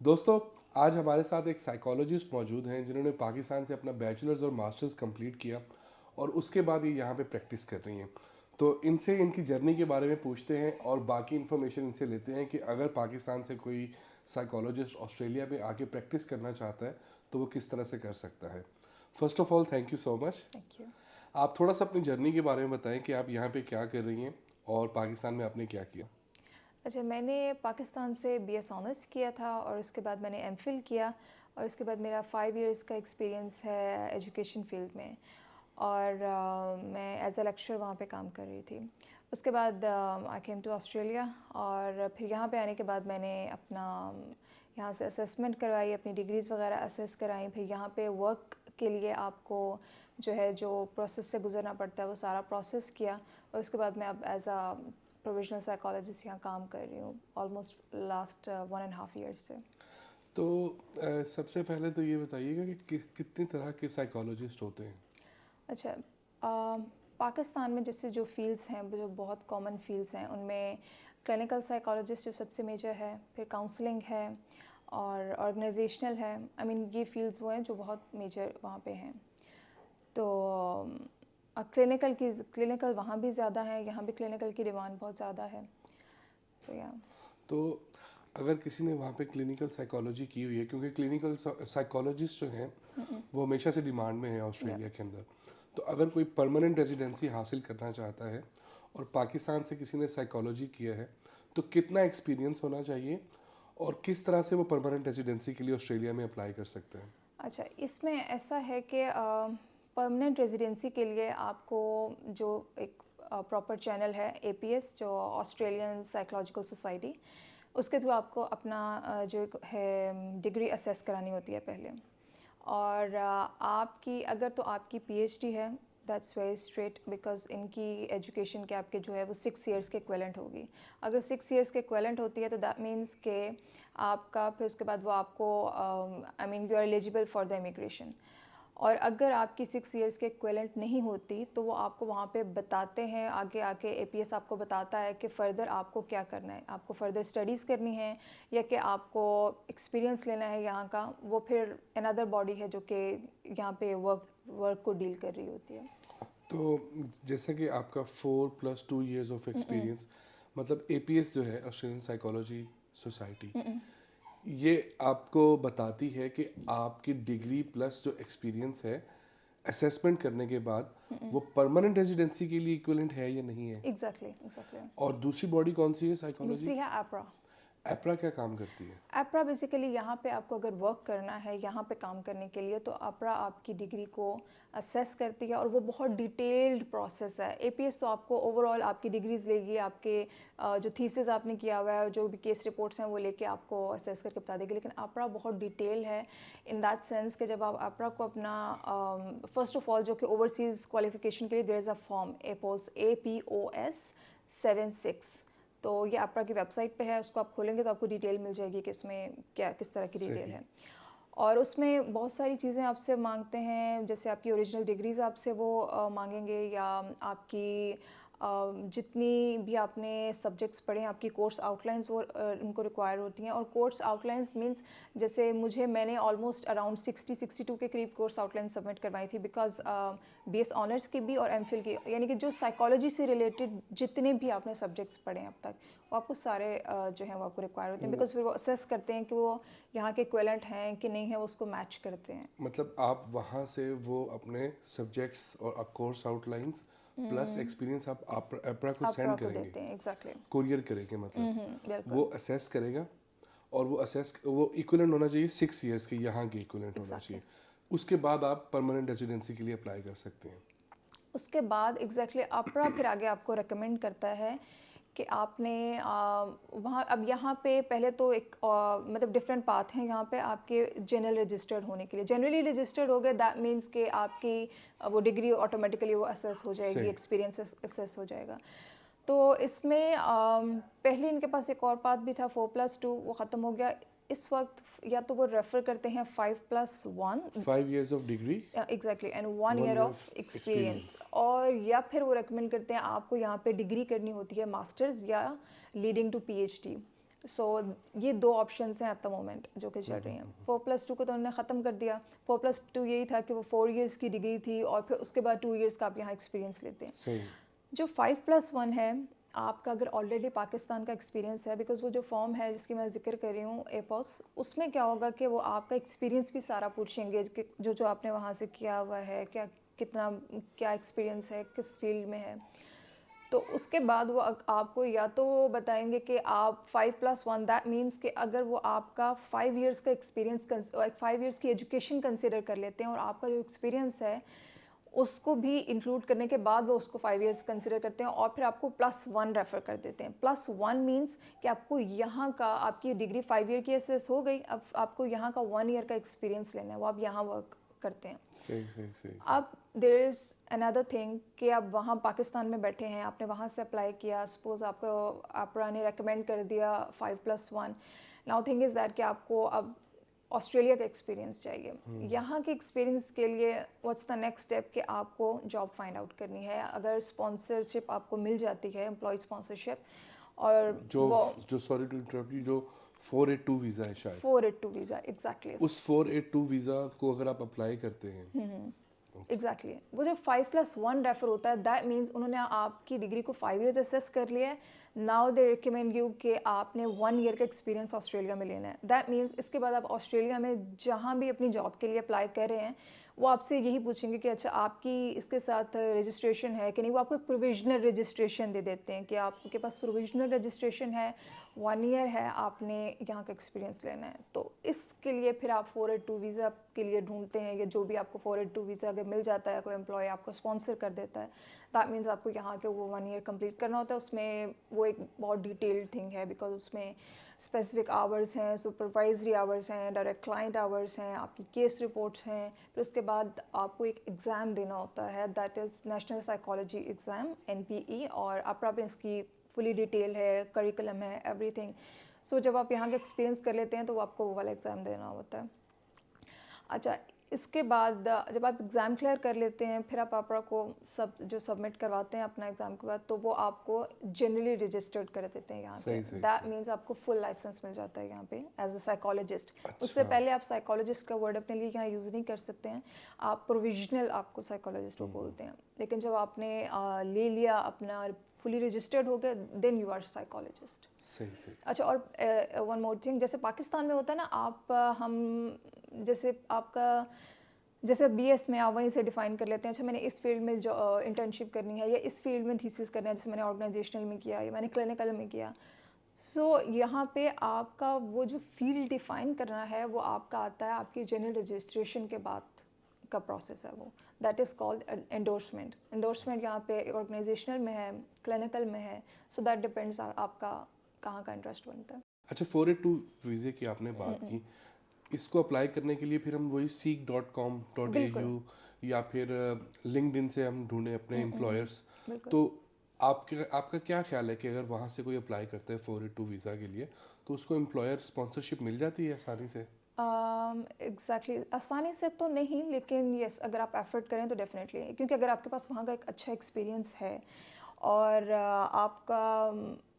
دوستو آج ہمارے ساتھ ایک سائیکالوجسٹ موجود ہیں جنہوں نے پاکستان سے اپنا بیچلرز اور ماسٹرز کمپلیٹ کیا اور اس کے بعد یہ یہاں پہ پریکٹس کر رہی ہیں. تو ان سے ان کی جرنی کے بارے میں پوچھتے ہیں اور باقی انفارمیشن ان سے لیتے ہیں کہ اگر پاکستان سے کوئی سائیکالوجسٹ آسٹریلیا میں آ کے پریکٹس کرنا چاہتا ہے تو وہ کس طرح سے کر سکتا ہے. First of all thank you so much. Thank you. آپ تھوڑا سا اپنی جرنی کے بارے میں بتائیں کہ آپ یہاں پہ کیا کر رہی ہیں اور پاکستان میں آپ نے کیا کیا. اچھا، میں نے پاکستان سے بی ایس آنرس کیا تھا اور اس کے بعد میں نے ایم فل کیا اور اس کے بعد میرا 5 ایئرس کا ایکسپیرینس ہے ایجوکیشن فیلڈ میں اور میں ایز اے لیکچرر وہاں پہ کام کر رہی تھی. اس کے بعد آئی کیم ٹو آسٹریلیا اور پھر یہاں پہ آنے کے بعد میں نے اپنا یہاں سے اسیسمنٹ کروائی، اپنی ڈگریز وغیرہ اسیس کرائیں. پھر یہاں پہ ورک کے لیے آپ کو جو پروسیس سے گزرنا پڑتا ہے وہ سارا پروسیس کیا اور اس کے بعد میں اب ایز اے پروویژنل سائیکالوجسٹ یہاں کام کر رہی ہوں آلموسٹ لاسٹ 1.5 ایئرس سے. تو سب سے پہلے تو یہ بتائیے گا کہ کتنی طرح کے سائیکالوجسٹ ہوتے ہیں. اچھا، پاکستان میں جیسے جو فیلڈس ہیں، جو بہت کامن فیلڈس ہیں، ان میں کلینکل سائیکالوجسٹ جو سب سے میجر ہے، پھر کاؤنسلنگ ہے اور آرگنائزیشنل ہے. یہ فیلڈس وہ ہیں جو بہت میجر وہاں پہ ہیں. تو کلینکل وہاں بھی زیادہ ہے، یہاں بھی کلینکل کی ڈیمانڈ بہت زیادہ ہے. تو اگر کسی نے وہاں پہ کلینکل سائیکالوجی کی ہوئی ہے، کیونکہ کلینکل سائیکالوجسٹ جو ہیں وہ ہمیشہ سے ڈیمانڈ میں ہیں آسٹریلیا کے اندر، تو اگر کوئی پرماننٹ ریزیڈنسی حاصل کرنا چاہتا ہے اور پاکستان سے کسی نے سائیکالوجی کیا ہے تو کتنا ایکسپیرینس ہونا چاہیے اور کس طرح سے وہ پرماننٹ ریزیڈنسی کے لیے آسٹریلیا میں اپلائی کر سکتے ہیں. اچھا، اس میں ایسا ہے کہ پرماننٹ ریزیڈنسی کے لیے آپ کو جو ایک پراپر چینل ہے اے پی ایس جو آسٹریلین سائیکولوجیکل سوسائٹی، اس کے تھرو آپ کو اپنا جو ہے ڈگری اسیس کرانی ہوتی ہے پہلے. اور آپ کی اگر تو آپ کی پی ایچ ڈی ہے دیٹس ویری اسٹریٹ بیکاز ان کی ایجوکیشن کے آپ کے جو ہے وہ 6 ایئرس کے ایکویلنٹ ہوگی. اگر 6 ایئرس کے ایکویلنٹ ہوتی ہے تو دیٹ مینس کہ آپ کا پھر اس کے بعد وہ آپ کو you are eligible for the immigration. اور اگر آپ کی 6 ایئرس کے ایکویلنٹ نہیں ہوتی تو وہ آپ کو وہاں پہ بتاتے ہیں، آگے آ کے اے پی ایس آپ کو بتاتا ہے کہ فردر آپ کو کیا کرنا ہے، آپ کو فردر اسٹڈیز کرنی ہے یا کہ آپ کو ایکسپیرینس لینا ہے یہاں کا. وہ پھر اندر باڈی ہے جو کہ یہاں پہ ورک کو ڈیل کر رہی ہوتی ہے. تو جیسا کہ آپ کا 4+2 ایئرز آف ایکسپیرینس، مطلب اے پی ایس جو ہے آسٹریلین سائیکالوجی سوسائٹی، یہ آپ کو بتاتی ہے کہ آپ کی ڈگری پلس جو ایکسپیرینس ہے اسیسمنٹ کرنے کے بعد وہ پرماننٹ ریزیڈنسی کے لیے ایکویلنٹ ہے یا نہیں ہے. ایگزیکٹلی. اور دوسری باڈی کون سی ہے سائیکالوجی؟ دوسری ہے ایپرا. ایپرا کیا کام کرتی ہے؟ ایپرا بیسیکلی یہاں پہ آپ کو اگر ورک کرنا ہے یہاں پہ کام کرنے کے لیے تو ایپرا آپ کی ڈگری کو اسیس کرتی ہے اور وہ بہت ڈیٹیلڈ پروسیس ہے. اے پی ایس تو آپ کو اوور آل آپ کی ڈگریز لے گی، آپ کے جو تھیسز آپ نے کیا ہوا ہے، جو بھی کیس رپورٹس ہیں وہ لے کے آپ کو اسیس کر کے بتا دے گی. لیکن ایپرا بہت ڈیٹیل ہے ان دیٹ سینس کہ جب آپ ایپرا کو اپنا فرسٹ آف آل جو کہ اوورسیز کوالیفیکیشن کے لیے دیر از اے فارم APOS 76. تو یہ ایپرا کی ویب سائٹ پہ ہے، اس کو آپ کھولیں گے تو آپ کو ڈیٹیل مل جائے گی کہ اس میں کس طرح کی ڈیٹیل ہے. اور اس میں بہت ساری چیزیں آپ سے مانگتے ہیں، جیسے آپ کی اوریجنل ڈگریز آپ سے وہ مانگیں گے، یا آپ کی جتنی بھی آپ نے سبجیکٹس پڑھے ہیں، آپ کی کورس آؤٹ لائنس وہ ان کو ریکوائر ہوتی ہیں. اور کورس آؤٹ لائنس مینس جیسے میں نے آلموسٹ اراؤنڈ 62 کے قریب کورس آؤٹ لائن سبمٹ کروائی تھی بیکاز بی ایس آنرس کی بھی اور ایم فل کی، یعنی کہ جو سائیکالوجی سے ریلیٹڈ جتنے بھی آپ نے سبجیکٹس پڑھے ہیں اب تک وہ آپ کو سارے جو ہیں وہ آپ کو ریکوائر ہوتے ہیں بیکاز پھر وہ اسیس کرتے ہیں کہ وہ یہاں کے ایکویلنٹ ہیں کہ نہیں ہیں، وہ اس کو میچ کرتے ہیں. مطلب آپ وہاں سے وہ اپنے سبجیکٹس اور course out lines plus experience آپ ایپرا کو ایپرا سینڈ کو کریں گے، دیتے ہیں. ایگزیکٹلی. کوریئر کریں گے. مطلب بالکل. وہ اسیس کرے گا اور وہ ایکولنٹ ہونا چاہیے 6 ایئرس کے، یہاں کے ایکولنٹ ہونا ایگزیکٹلی. چاہیے. اس کے بعد آپ پرماننٹ ریزیڈنسی کے لیے اپلائی کر سکتے ہیں. اس کے بعد ایگزیکٹلی ایپرا پھر آگے آپ کو ریکمینڈ کرتا ہے کہ آپ نے وہاں اب یہاں پہ پہلے تو ایک مطلب ڈفرینٹ پاتھ ہیں یہاں پہ آپ کے جنرل رجسٹرڈ ہونے کے لیے. جنرلی رجسٹرڈ ہو گئے دیٹ مینس کہ آپ کی وہ ڈگری آٹومیٹیکلی وہ اسیس ہو جائے گی، صحیح. ایکسپیرینس اسیس ہو جائے گا. تو اس میں پہلے ان کے پاس ایک اور پاتھ بھی تھا 4+2، وہ ختم ہو گیا. اس وقت یا تو وہ ریفر کرتے ہیں 5+1 5 years of degree, exactly and 1 1 year year of of experience. Experience. اور یا پھر وہ ریکمینڈ کرتے ہیں آپ کو یہاں پہ ڈگری کرنی ہوتی ہے ماسٹرز یا leading to P H D. So یہ دو آپشنس ہیں ایٹ دا مومنٹ جو کہ چل رہی ہیں. 4+2 کو تو انہوں نے ختم کر دیا. 4+2 یہی تھا کہ وہ 4 ایئرس کی ڈگری تھی اور پھر اس کے بعد 2 ایئرس کا آپ یہاں ایکسپیرینس لیتے ہیں. صحیح. جو 5+1 ہے آپ کا اگر آلریڈی پاکستان کا ایکسپیرینس ہے, بیکاز وہ جو فارم ہے جس کی میں ذکر کر رہی ہوں ایپوس, اس میں کیا ہوگا کہ وہ آپ کا ایکسپیرینس بھی سارا پوچھیں گے کہ جو آپ نے وہاں سے کیا ہوا ہے, کتنا کیا ایکسپیرینس ہے, کس فیلڈ میں ہے. تو اس کے بعد وہ آپ کو یا تو وہ بتائیں گے کہ آپ 5+1 دیٹ مینس کہ اگر وہ آپ کا 5 ایئرس کا ایکسپیرینس 5 ایئرس کی ایجوکیشن کنسیڈر کر لیتے ہیں اور آپ کا جو ایکسپیرینس ہے اس کو بھی انکلوڈ کرنے کے بعد وہ اس کو 5 ایئرس کنسیڈر کرتے ہیں اور پھر آپ کو +1 ریفر کر دیتے ہیں. +1 مینس کہ آپ کو یہاں کا آپ کی ڈگری 5 ایئر کی اسیس ہو گئی, اب آپ کو یہاں کا 1 ایئر کا ایکسپیرینس لینا ہے, وہ آپ یہاں ورک کرتے ہیں. صحیح. اب دیر از اندر تھنگ کہ آپ وہاں پاکستان میں بیٹھے ہیں, آپ نے وہاں سے اپلائی کیا, سپوز آپ کو آپرا نے ریکمینڈ کر دیا 5+1. ناؤ تھنگ از دیٹ کہ آپ کو اب آسٹریلیا کا ایکسپیرینس چاہیے. یہاں کے ایکسپیرینس کے لیے واٹس دا نیکسٹ اسٹیپ کہ آپ کو جاب فائنڈ آؤٹ کرنی ہے. اگر اسپانسرشپ آپ کو مل جاتی ہے, امپلائی اسپانسرشپ, اور جو سوری ٹو انٹرپٹ یو, جو 482 ویزا ہے شاید 482 ویزا, ایگزیکٹلی اس 482 ویزا کو اگر آپ اپلائی کرتے ہیں, ایگزیکٹلی وہ جو 5+1 ریفر ہوتا ہے دیٹ مینس انہوں نے آپ کی ڈگری کو 5 ایئرز اسیس کر لیا ہے. ناؤ دے ریکمینڈ یو کہ آپ نے 1 ایئر کا ایکسپیرینس آسٹریلیا میں لینا ہے. دیٹ مینس اس کے بعد آپ آسٹریلیا میں جہاں بھی اپنی جاب کے لیے اپلائی کر رہے ہیں وہ آپ سے یہی پوچھیں گے کہ اچھا آپ کی اس کے ساتھ رجسٹریشن ہے کہ نہیں. وہ آپ کو ایک پروویژنل رجسٹریشن دے دیتے ہیں کہ آپ کے پاس پروویژنل رجسٹریشن ہے, 1 ایئر ہے, آپ نے یہاں کا ایکسپیرینس لینا ہے. تو اس کے لیے پھر آپ 482 ویزا کے لیے ڈھونڈتے ہیں, یا جو بھی آپ کو 482 ویزا اگر مل جاتا ہے, کوئی امپلائی آپ کو اسپانسر کر دیتا ہے, دیٹ مینس آپ کو یہاں کے وہ 1 ایئر کمپلیٹ کرنا ہوتا ہے. اس میں وہ ایک بہت ڈیٹیلڈ تھنگ ہے, بیکاز اس میں اسپیسیفک آورس ہیں, سپروائزری آورس ہیں, ڈائریکٹ کلائنٹ آورس ہیں, آپ کی کیس رپورٹس ہیں. پھر اس کے بعد آپ کو ایک ایگزام دینا ہوتا ہے, that is national psychology exam NPE, اور اپرا پہ اس کی فلی ڈیٹیل ہے, کریکولم ہے, ایوری تھنگ. سو جب آپ یہاں کا ایکسپیرینس کر لیتے ہیں تو وہ آپ کو وہ والا ایگزام دینا ہوتا ہے. اچھا, اس کے بعد جب آپ ایگزام کلیئر کر لیتے ہیں پھر آپ اپرا کو جو سبمٹ کرواتے ہیں اپنا ایگزام کے بعد, تو وہ آپ کو جنرلی رجسٹرڈ کر دیتے ہیں یہاں پہ. دیٹ مینس آپ کو فل لائسنس مل جاتا ہے یہاں پہ ایز اے سائیکالوجسٹ. اس سے پہلے آپ سائیکالوجسٹ کا ورڈ اپنے لیے یہاں یوز نہیں کر سکتے ہیں, آپ پروویژنل آپ کو سائیکالوجسٹ وہ بولتے ہیں. لیکن جب آپ نے لے لیا اپنا, فلی رجسٹرڈ ہو گیا, دین یو آر سائیکالوجسٹ. صحیح. اچھا, اور ون مور تھنگ, جیسے پاکستان میں ہوتا ہے نا, آپ ہم جیسے آپ کا جیسے BS میں آپ وہیں سے ڈیفائن کر لیتے ہیں, اچھا میں نے اس فیلڈ میں جو انٹرنشپ کرنی ہے یا اس فیلڈ میں تھیسس کرنا ہے, جیسے میں نے آرگنائزیشنل میں کیا یا میں نے کلینکل میں کیا. سو یہاں پہ آپ کا وہ جو فیلڈ ڈیفائن کرنا ہے وہ آپ کا آتا ہے آپ کی جنرل رجسٹریشن کے بعد کا پروسیس ہے, وہ that is called endorsement. Endorsement یہاں پہ آرگنائزیشنل میں ہے, کلینکل میں ہے. سو دیٹ ڈپینڈس آپ کا کہاں کا انٹرسٹ بنتا ہے. اچھا, 482 ویزے کی آپ نے بات کی, اس کو اپلائی کرنے کے لیے پھر ہم وہی seek.com.au یا پھر LinkedIn سے ہم ڈھونڈیں اپنے امپلائرس. تو آپ کا کیا خیال ہے کہ اگر وہاں سے کوئی اپلائی کرتا ہے 482 ویزا کے لیے تو اس کو امپلائر اسپانسرشپ مل جاتی ہے آسانی سے؟ ایگزیکٹلی آسانی سے تو نہیں, لیکن یس اگر آپ ایفرٹ کریں تو ڈیفینیٹلی, کیونکہ اگر آپ کے پاس وہاں کا ایک اچھا ایکسپیرینس ہے اور آپ کا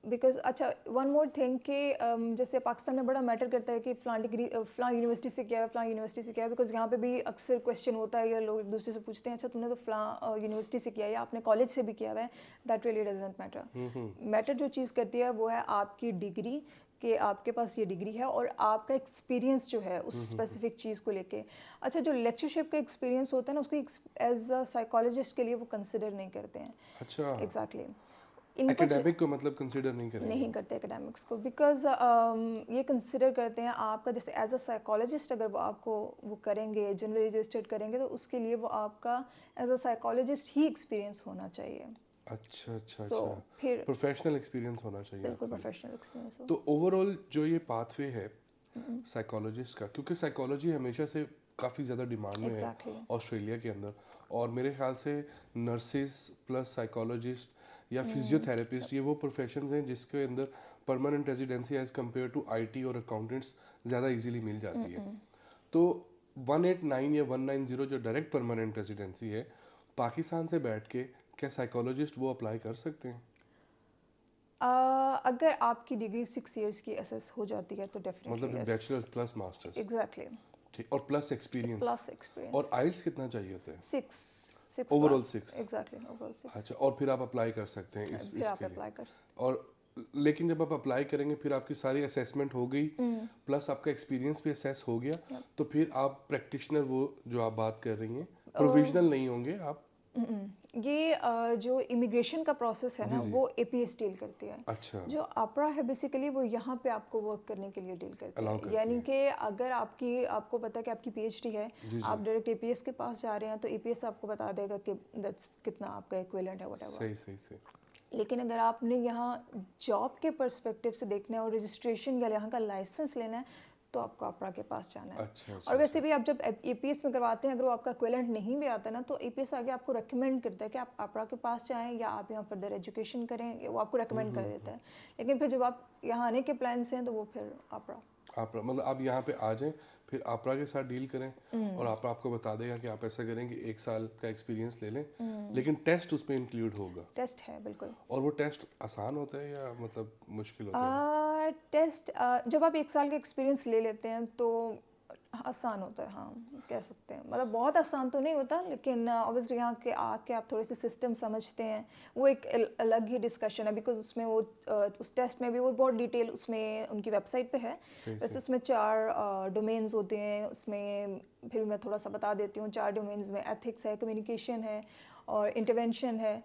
بیکاز اچھا ون مور تھنگ کہ جیسے پاکستان میں بڑا میٹر کرتا ہے کہ فلاں ڈگری فلاں یونیورسٹی سے کیا ہے, فلاں یونیورسٹی سے کیا ہے, بیکاز یہاں پہ بھی اکثر کویشچن ہوتا ہے یا لوگ ایک دوسرے سے پوچھتے ہیں اچھا تم نے تو فلاں یونیورسٹی سے کیا ہے یا آپ نے کالج سے بھی کیا ہوا ہے. That really doesn't matter. Matter جو چیز کرتی ہے وہ ہے آپ کی ڈگری, کہ آپ کے پاس یہ ڈگری ہے اور آپ کا ایکسپیرینس جو ہے اس اسپیسیفک چیز کو لے کے. اچھا, جو لیکچرشپ کا ایکسپیرینس ہوتا ہے نا اس کو ایز اے سائیکالوجسٹ کے لیے وہ کنسیڈر نہیں کرتے ہیں. اچھا, ایگزیکٹلی اکیڈمک کو مطلب کنسیڈر نہیں کریں گے, نہیں کرتے اکیڈمکس کو, بیکاز یہ کنسیڈر کرتے ہیں آپ کا جیسے ایز اے سائیکالوجسٹ اگر وہ آپ کو وہ کریں گے جنرل رجسٹرڈ کریں گے تو اس کے لیے وہ آپ کا as a psychologist he experience ہونا چاہیے. اچھا, پھر پروفیشنل ایکسپیرینس ہونا چاہیے. بالکل پروفیشنل ایکسپیرینس ہو. تو اوور آل جو یہ پاتھ وے ہے سائیکالوجسٹ کا, کیونکہ سائیکالوجی ہمیشہ سے کافی زیادہ ڈیمانڈ میں ہے آسٹریلیا کے اندر, اور میرے خیال سے نرسز پلس سائیکالوجسٹ یا فزیو تھراپسٹ یہ وہ پروفیشنز ہیں جس کے اندر permanent residency as compare to IT اور اکاؤنٹنٹس زیادہ ایزیلی مل جاتی ہے. تو 189 یا 190 جو ڈائریکٹ پرماننٹ ریزیڈنسی ہے پاکستان سے بیٹھ کے کیا سائیکالوجسٹ وہ اپلائی کر سکتے ہیں؟ اگر آپ کی ڈگری 6 ایئرس کی اسیس ہو جاتی ہے تو مطلب definitely bachelor plus masters. Exactly ٹھیک, اور پلس ایکسپیرینس. Plus experience. اور آئلٹس کتنا چاہیے ہوتا ہے؟ 6 over all 6. Exactly over all 6. اچھا, اور پھر آپ اپلائی کر سکتے ہیں اس پھر آپ کے لیے. اپلائی کر اور لیکن جب آپ اپلائی کریں گے پھر آپ کی ساری اسیسمنٹ ہو گئی پلس آپ کا ایکسپیرینس بھی اسیس ہو گیا, تو پھر آپ پریکٹیشنر وہ جو آپ بات کر رہی ہیں پروفیشنل نہیں ہوں گے آپ. یہ جو امیگریشن کا پروسیس ہے نا وہ اے پی ایس ڈیل کرتی ہے. اچھا, جو آپرا ہے بیسیکلی وہ یہاں پہ آپ کو ورک کرنے کے لیے ڈیل کرتی ہے. یعنی کہ اگر آپ کو پتا کہ آپ کی پی ایچ ڈی ہے, آپ ڈائریکٹ اے پی ایس کے پاس جا رہے ہیں تو اے پی ایس آپ کو بتا دے گا کہ کتنا آپ کا ایکویلنٹ ہے وٹ ایور. صحیح. لیکن اگر آپ نے یہاں جاب کے پرسپیکٹیو سے دیکھنا ہے اور رجسٹریشن یا یہاں کا لائسنس لینا ہے تو آپ کو آپرا کے پاس جانا ہے. اور ویسے بھی آپ جب اے پی ایس میں کرواتے ہیں اگر وہ آپ کا ایکویلنٹ نہیں بھی آتا نا تو اے پی ایس آگے آپ کو ریکمینڈ کرتا ہے کہ آپ آپرا کے پاس جائیں یا آپ یہاں فردر ایجوکیشن کریں, وہ آپ کو ریکمینڈ کر دیتا ہے. لیکن پھر جب آپ یہاں آنے کے پلانس ہیں تو وہ پھر آپرا مطلب آپ یہاں پہ آ جائیں پھر آپرا کے ساتھ ڈیل کریں اور آپرا آپ کو بتا دے گا کہ آپ ایسا کریں کہ 1 سال کا ایکسپیرینس لے لیں, لیکن ٹیسٹ اس میں انکلوڈ ہوگا. ٹیسٹ ہے بالکل. اور وہ ٹیسٹ آسان ہوتا ہے یا مطلب مشکل ہوتا ہے؟ ٹیسٹ جب آپ 1 سال کا ایکسپیرینس لے لیتے ہیں تو آسان ہوتا ہے, ہاں کہہ سکتے ہیں. مطلب بہت آسان تو نہیں ہوتا لیکن اوبیسلی یہاں کے آ کے آپ تھوڑے سے سسٹم سمجھتے ہیں, وہ ایک الگ ہی ڈسکشن ہے بیکاز اس میں وہ اس ٹیسٹ میں بھی وہ بہت ڈیٹیل اس میں ان کی ویب سائٹ پہ ہے. ویسے اس میں 4 ڈومینز ہوتے ہیں, اس میں پھر میں تھوڑا سا بتا دیتی ہوں. 4 ڈومینز میں ایتھکس ہے, کمیونیکیشن ہے اور انٹرونشن ہے.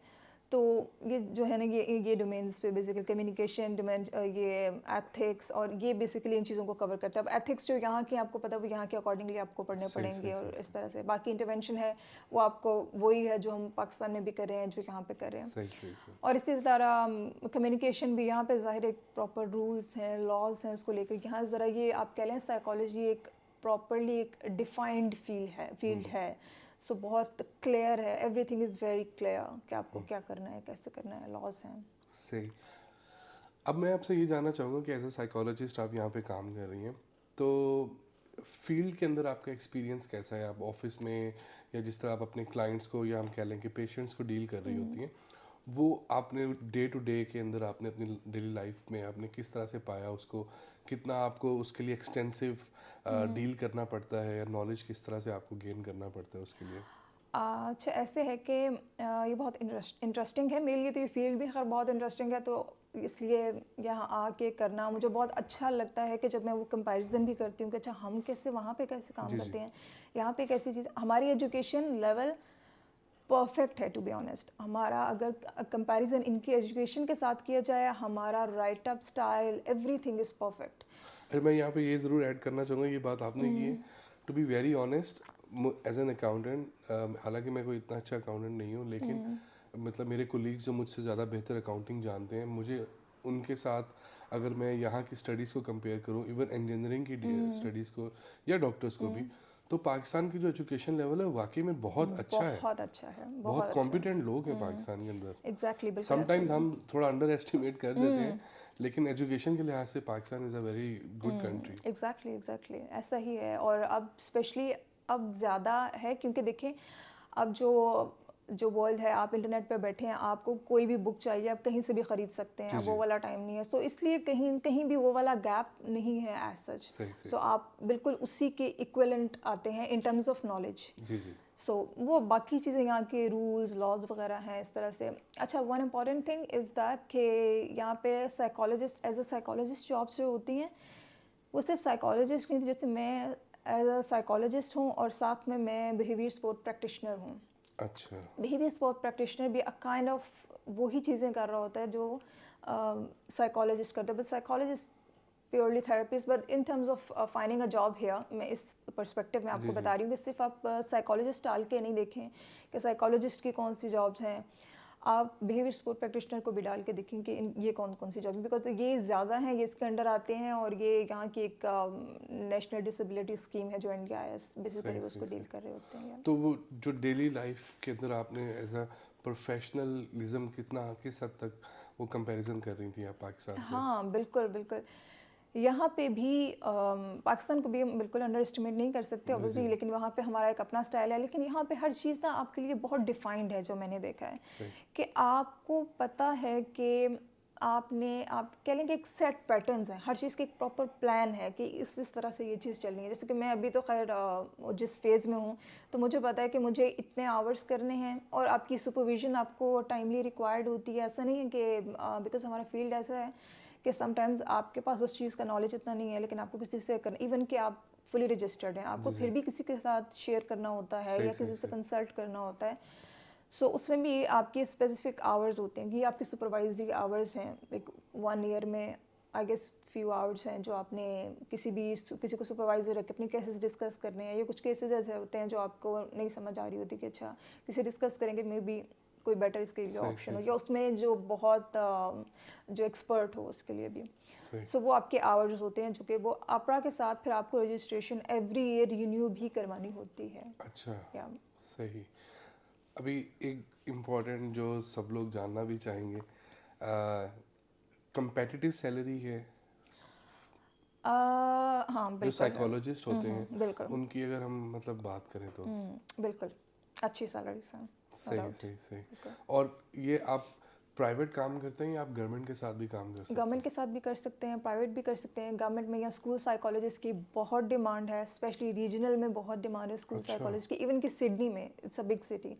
تو یہ جو ہے نا یہ ڈومینس پہ بیسیکلی کمیونیکیشن یہ ایتھکس اور یہ بیسیکلی ان چیزوں کو کور کرتا ہے. اب ایتھکس جو یہاں کے آپ کو پتہ ہے وہ یہاں کے اکارڈنگلی آپ کو پڑھنے پڑیں گے اور اس طرح سے. باقی انٹرونشن ہے وہ آپ کو وہی ہے جو ہم پاکستان میں بھی کر رہے ہیں جو یہاں پہ کر رہے ہیں. اور اسی طرح کمیونیکیشن بھی یہاں پہ ظاہر ایک پراپر رولس ہیں, لاز ہیں اس کو لے کر. یہاں ذرا یہ آپ کہہ لیں سائیکالوجی ایک پراپرلی ایک ڈیفائنڈ فیلڈ ہے. سو بہت کلیئر ہے, every thing is very clear کہ آپ کو کیا کرنا ہے, کیسے کرنا ہے, لاز ہیں. صحیح. اب میں آپ سے یہ جاننا چاہوں گا کہ ایز اے سائیکالوجسٹ آپ یہاں پہ کام کر رہی ہیں, تو فیلڈ کے اندر آپ کا ایکسپیرینس کیسا ہے؟ آپ آفس میں یا جس طرح آپ اپنے کلائنٹس کو یا ہم کہہ لیں کہ پیشنٹس کو ڈیل کر رہی ہوتی ہیں, وہ آپ نے ڈے ٹو ڈے کے اندر آپ نے اپنی ڈیلی لائف میں آپ نے کس طرح سے پایا اس کو, کتنا آپ کو اس کے لیے ایکسٹینسو ڈیل کرنا پڑتا ہے, یا نالج کس طرح سے آپ کو گین کرنا پڑتا ہے اس کے لیے؟ اچھا ایسے ہے کہ یہ بہت انٹرسٹنگ ہے میرے لیے. تو یہ فیلڈ بھی خیر بہت انٹرسٹنگ ہے, تو اس لیے یہاں آ کے کرنا مجھے بہت اچھا لگتا ہے کہ جب میں وہ کمپیریزن بھی کرتی ہوں کہ اچھا ہم کیسے وہاں پہ کیسے کام کرتے ہیں, یہاں پہ کیسی چیز. ہماری ایجوکیشن لیول پرفیکٹ ہے ٹو بی آنیسٹ. ہمارا اگر کمپیریزن ان کی ایجوکیشن کے ساتھ کیا جائے, ہمارا right up style every thing is perfect. میں یہاں پہ یہ ضرور ایڈ کرنا چاہوں گا, یہ بات آپ نے کی ہے, to be very honest as an accountant, حالانکہ میں کوئی اتنا اچھا اکاؤنٹنٹ نہیں ہوں, لیکن مطلب میرے کولیگز جو مجھ سے زیادہ بہتر اکاؤنٹنگ جانتے ہیں, مجھے ان کے ساتھ اگر میں یہاں کی اسٹڈیز کو کمپیئر کروں, ایون انجینئرنگ کی اسٹڈیز کو یا ڈاکٹرس کو بھی, تو پاکستان کی جو ایجوکیشن لیول ہے واقعی میں بہت اچھا ہے. بہت اچھا ہے, بہت کمپیٹنٹ لوگ ہیں پاکستان کے اندر. ایگزیکٹلی بالکل. سم ٹائمز ہم تھوڑا انڈر ایسٹیمیٹ کر دیتے ہیں, لیکن ایجوکیشن کے لحاظ سے Pakistan is a very good country. Exactly ایسا ہی ہے. اور اب اسپیشلی اب زیادہ ہے کیونکہ دیکھیں اب جو ورلڈ ہے, آپ انٹرنیٹ پہ بیٹھے ہیں, آپ کو کوئی بھی بک چاہیے آپ کہیں سے بھی خرید سکتے ہیں. اب وہ والا ٹائم نہیں ہے, سو اس لیے کہیں بھی وہ والا گیپ نہیں ہے ایز سچ. سو آپ بالکل اسی کے ایکویلنٹ آتے ہیں ان ٹرمز آف نالج. سو وہ باقی چیزیں یہاں کے رولز لاز وغیرہ ہیں اس طرح سے. اچھا one important thing is that کہ یہاں پہ psychologist as a psychologist jobs جو ہوتی ہیں وہ صرف سائیکالوجسٹ نہیں, جیسے میں ایز اے سائیکالوجسٹ ہوں اور ساتھ میں بیہیویئر سپورٹ پریکٹیشنر ہوں. اچھا. بیہیویئر سپورٹ پریکٹیشنر بھی کائنڈ آف وہی چیزیں کر رہا ہوتا ہے جو سائیکالوجسٹ کرتے ہیں, but psychologist purely therapist. But in terms of finding a job here, میں اس پرسپیکٹیو میں آپ کو بتا رہی ہوں کہ صرف آپ سائیکالوجسٹ ڈال کے نہیں دیکھیں کہ سائیکالوجسٹ کی کون سی جابس ہیں, آپ بیہیویئر سپورٹ پریکٹیشنر کو بھی ڈال کے دیکھیں کہ یہ کون سی جاب, بیکاز یہ زیادہ ہیں, یہ اس کے انڈر آتے ہیں, اور یہ یہاں کی ایک نیشنل ڈسیبلٹی اسکیم ہے جو انڈیا ہے, بیسیکلی اس کو ڈیل کر رہے ہوتے ہیں. تو وہ جو ڈیلی لائف کے اندر آپ نے ایز اے پروفیشنلزم کس حد تک وہ کمپیریزن کر رہی تھیں آپ پاکستان سے؟ ہاں بالکل بالکل. یہاں پہ بھی پاکستان کو بھی ہم بالکل انڈر اسٹیمیٹ نہیں کر سکتے اوبیسلی, لیکن وہاں پہ ہمارا ایک اپنا اسٹائل ہے. لیکن یہاں پہ ہر چیز نا آپ کے لیے بہت ڈیفائنڈ ہے جو میں نے دیکھا ہے, کہ آپ کو پتہ ہے کہ آپ کہہ لیں کہ ایک سیٹ پیٹرنز ہیں، ہر چیز کی ایک پراپر پلان ہے کہ اس طرح سے یہ چیز چلنی ہے. جیسے کہ میں ابھی تو خیر جس فیز میں ہوں تو مجھے پتہ ہے کہ مجھے اتنے آورس کرنے ہیں اور آپ کی سپرویژن آپ کو ٹائملی ریکوائرڈ ہوتی ہے. ایسا نہیں ہے کہ بیکاز ہمارا فیلڈ ایسا ہے کہ سم ٹائمز آپ کے پاس اس چیز کا نالج اتنا نہیں ہے لیکن آپ کو کسی سے کرنا، ایون کہ آپ فلی رجسٹرڈ ہیں، آپ کو پھر بھی کسی کے ساتھ شیئر کرنا ہوتا ہے یا کسی سے کنسلٹ کرنا ہوتا ہے. سو اس میں بھی آپ کے اسپیسیفک آورز ہوتے ہیں. یہ آپ کے سپروائزری آورز ہیں. لائک 1 ایئر میں آئی گیس فیو آورس ہیں جو آپ نے کسی کو سپروائزر رکھ کے اپنے کیسز ڈسکس کرنے ہیں. یا کچھ کیسز ایسے ہوتے ہیں جو آپ کو نہیں سمجھ آ رہی ہوتی کہ اچھا کسی ڈسکس کریں گے مے بی کوئی بیٹر اس کے لیے آپشن ہو، یا اس میں جو بہت جو ایکسپرٹ ہو اس کے لیے بھی. سو وہ آپ کے آورز ہوتے ہیں جو کہ وہ اپرا کے ساتھ پھر آپ کو رجسٹریشن ایوری ایئر رینیو بھی کروانی ہوتی ہے. اچھا صحیح. ابھی ایک امپورٹنٹ جو سب لوگ جاننا بھی چاہیں گے، کمپیٹیٹیو سیلری ہے ہاں جو بالکل سائیکالوجسٹ ہوتے ہیں بالکل ان کی اگر ہم مطلب بات کریں تو بالکل اچھی سیلریز ہیں. صحیح. اور یہ آپ پرائیویٹ کام کرتے ہیں یا آپ گورنمنٹ کے ساتھ بھی کام کر سکتے ہیں؟ گورنمنٹ کے ساتھ بھی کر سکتے ہیں، پرائیویٹ بھی کر سکتے ہیں. گورنمنٹ میں یا اسکول سائیکالوجسٹ کی بہت ڈیمانڈ ہے، اسپیشلی ریجنل میں بہت ڈیمانڈ ہے اسکول سائیکالوجسٹ کی. ایون کہ سڈنی میں it's a big city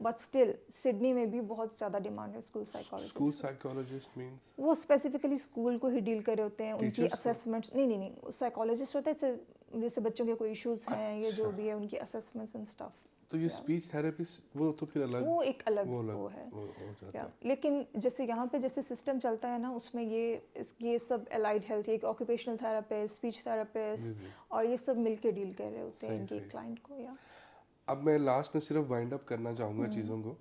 but still Sydney میں بھی بہت زیادہ ڈیمانڈ ہے school psychologist. School psychologist means وہ اسپیسیفکلی اسکول کو ہی ڈیل کر رہے ہوتے ہیں، ان کی اسیسمنٹس. نہیں سائیکالوجسٹ ہوتے ہیں جیسے بچوں کے کوئی ایشوز ہیں یا جو بھی ہے ان کی اسیسمنٹس اینڈ اسٹف. تو یہ اسپیچ تھراپسٹ وہ تو پھر الگ، وہ ایک الگ وہ ہے. لیکن جیسے یہاں پہ جیسے سسٹم چلتا ہے نا اس میں یہ سب الائڈ ہیلتھ، ایک آکوپیشنل تھراپسٹ، اسپیچ تھراپسٹ اور یہ سب مل کے ڈیل کر رہے ہوتے ہیں ان کے کلائنٹ کو. اب میں لاسٹ میں صرف وائنڈ اپ کرنا چاہوں گا چیزوں کو.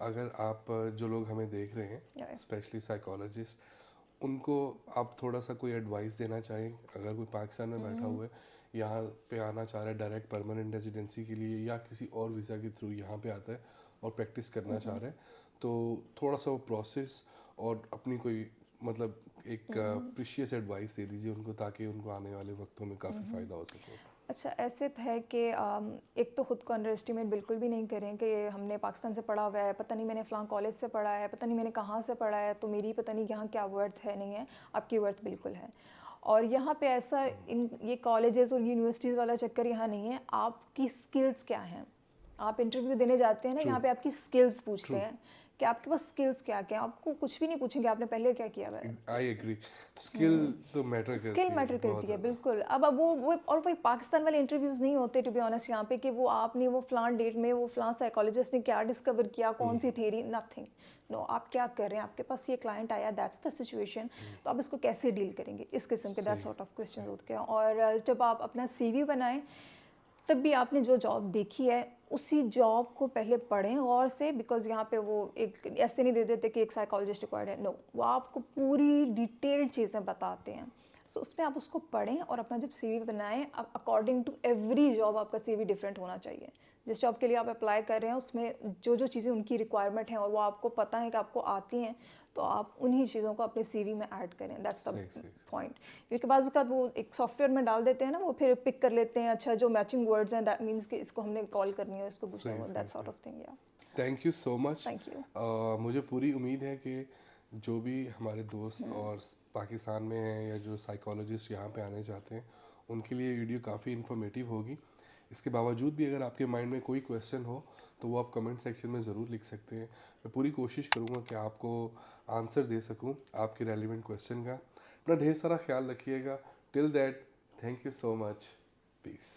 اگر آپ جو لوگ ہمیں دیکھ رہے ہیں اسپیشلی سائیکالوجسٹ، ان کو آپ تھوڑا سا کوئی ایڈوائس دینا چاہیں، اگر کوئی پاکستان میں بیٹھا ہوا ہے یہاں پہ آنا چاہ رہا ہے ڈائریکٹ پرماننٹ ریزیڈنسی کے لیے یا کسی اور ویزا کے تھرو یہاں پہ آتا ہے اور پریکٹس کرنا چاہ رہا ہے، تو تھوڑا سا وہ پروسیس اور اپنی کوئی مطلب ایک پریشیس ایڈوائس دے دیجیے ان کو تاکہ ان کو آنے والے وقتوں میں کافی فائدہ ہو سکے. اچھا ایسے ہے کہ ایک تو خود کو انڈر اسٹیمیٹ بالکل بھی نہیں کریں کہ ہم نے پاکستان سے پڑھا ہوا ہے، پتہ نہیں میں نے فلاں کالج سے پڑھا ہے، پتہ نہیں میں نے کہاں سے پڑھا ہے تو میری پتہ نہیں یہاں کیا ورتھ ہے. نہیں ہے، آپ کی ورتھ بالکل ہے. اور یہاں پہ ایسا یہ کالجز اور یونیورسٹیز والا چکر یہاں نہیں ہے. آپ کی اسکلز کیا ہیں؟ آپ انٹرویو دینے جاتے ہیں نا، یہاں پہ آپ کی اسکلز پوچھتے ہیں کہ آپ کے پاس اسکلز کیا کیا. آپ کو کچھ بھی نہیں پوچھیں گے آپ نے پہلے کیا کیا ہوا ہے. آئی ایگری، اسکل تو میٹر کرتی ہے بالکل. اب وہ اور کوئی پاکستان والے انٹرویوز نہیں ہوتے ٹو بی آنیسٹ یہاں پہ کہ وہ آپ نے وہ فلاں ڈیٹ میں وہ فلاں سائیکالوجسٹ نے کیا ڈسکور کیا، کون سی تھیوری، نتھنگ. نو، آپ کیا کر رہے ہیں، آپ کے پاس یہ کلائنٹ آیا، دیٹس دا سچویشن، تو آپ اس کو کیسے ڈیل کریں گے، اس قسم کے دیٹ سارٹ آف کوسچنز ہوتے ہیں. اور جب آپ اپنا سی وی بنائیں تب بھی آپ نے جو جاب دیکھی ہے اسی جاب کو پہلے پڑھیں غور سے، بیکاز یہاں پہ وہ ایک ایسے نہیں دے دیتے کہ ایک سائیکالوجسٹ ریکوائرڈ ہے. نو، وہ آپ کو پوری ڈیٹیلڈ چیزیں بتاتے ہیں. سو اس میں آپ اس کو پڑھیں اور اپنا جب سی وی بنائیں اکارڈنگ ٹو ایوری جاب آپ کا سی وی ڈفرینٹ ہونا چاہیے. جس جاب کے لیے آپ اپلائی کر رہے ہیں اس میں جو چیزیں ان کی ریکوائرمنٹ ہیں اور وہ آپ کو پتہ ہے کہ آپ کو آتی ہیں تو آپ انہی چیزوں کو اپنے سی وی میں ایڈ کریں. That's the point. کیونکہ بعض اوقات وہ ایک سافٹ ویئر میں ڈال دیتے ہیں نا، وہ پھر پک کر لیتے ہیں اچھا جو میچنگ ورڈز ہیں دیٹ مینس کہ اس کو ہم نے کال کرنی ہے، اس کو پوچھنا ہے، that sort of thing. Thank you so much. Thank you. مجھے پوری امید ہے کہ جو بھی ہمارے دوست اور پاکستان میں ہیں یا جو سائیکالوجسٹ یہاں پہ آنے چاہتے ہیں ان کے لیے ویڈیو کافی انفارمیٹیو ہوگی. اس کے باوجود بھی اگر آپ کے مائنڈ میں کوئی کویشچن ہو تو وہ آپ کمنٹ سیکشن میں ضرور لکھ سکتے ہیں. میں پوری کوشش کروں گا کہ آپ کو آنسر دے سکوں آپ کے ریلیونٹ کویشچن کا. اپنا ڈھیر سارا خیال رکھیے گا. Till that, thank you so much. Piece.